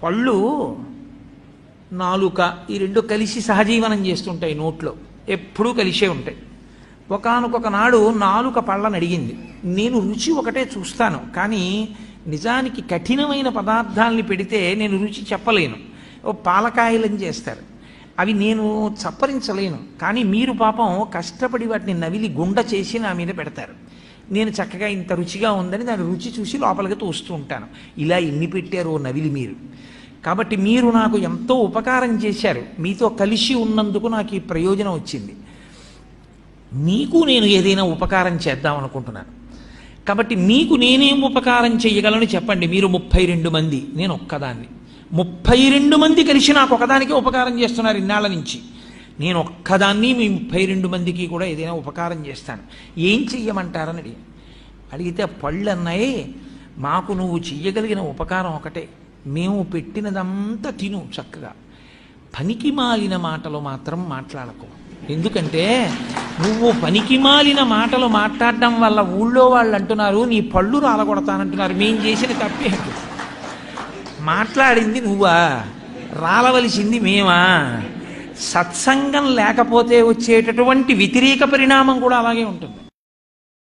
పళ్ళు నాలుక ఈ రెండు కలిసి సహజీవనం చేస్తుంటాయి, నోట్లో ఎప్పుడూ కలిసే ఉంటాయి. ఒకానొక నాడు నాలుక పళ్ళని అడిగింది, నేను రుచి ఒకటే చూస్తాను, కానీ నిజానికి కఠినమైన పదార్థాలని పెడితే నేను రుచి చెప్పలేను. ఓ పాలకాయలని చేస్తారు, అవి నేను చప్పరించలేను, కానీ మీరు పాపం కష్టపడి వాటిని నవిలి గుండ చేసి నా మీద పెడతారు. నేను చక్కగా ఇంత రుచిగా ఉందని దాని రుచి చూసి లోపలికి తోస్తూ ఉంటాను. ఇలా ఎన్ని పెట్టారో నవిలి మీరు. కాబట్టి మీరు నాకు ఎంతో ఉపకారం చేశారు, మీతో కలిసి ఉన్నందుకు నాకు ఈ ప్రయోజనం వచ్చింది. మీకు నేను ఏదైనా ఉపకారం చేద్దాం అనుకుంటున్నాను. కాబట్టి మీకు నేనేం ఉపకారం చేయగలను చెప్పండి. మీరు 32 మంది, నేను ఒక్కదాన్ని. 32 మంది కలిసి నాకు ఒకదానికే ఉపకారం చేస్తున్నారు ఇన్నాళ్ళ నుంచి. నేను ఒక్కదాన్ని మీ 32 మందికి కూడా ఏదైనా ఉపకారం చేస్తాను, ఏం చెయ్యమంటారని అడిగితే పళ్ళు అన్నాయి, మాకు నువ్వు చెయ్యగలిగిన ఉపకారం ఒకటే, మేము పెట్టినదంతా తిను చక్కగా, పనికి మాలిన మాటలు మాత్రం మాట్లాడకు. ఎందుకంటే నువ్వు పనికి మాలిన మాటలు మాట్లాడడం వల్ల ఊళ్ళో వాళ్ళు అంటున్నారు నీ పళ్ళు రాలగొడతానంటున్నారు. మేం చేసిన తప్పే, మాట్లాడింది నువ్వా, రాలవలసింది మేమా? సత్సంగం లేకపోతే వచ్చేటటువంటి వ్యతిరేక పరిణామం కూడా అలాగే ఉంటుంది.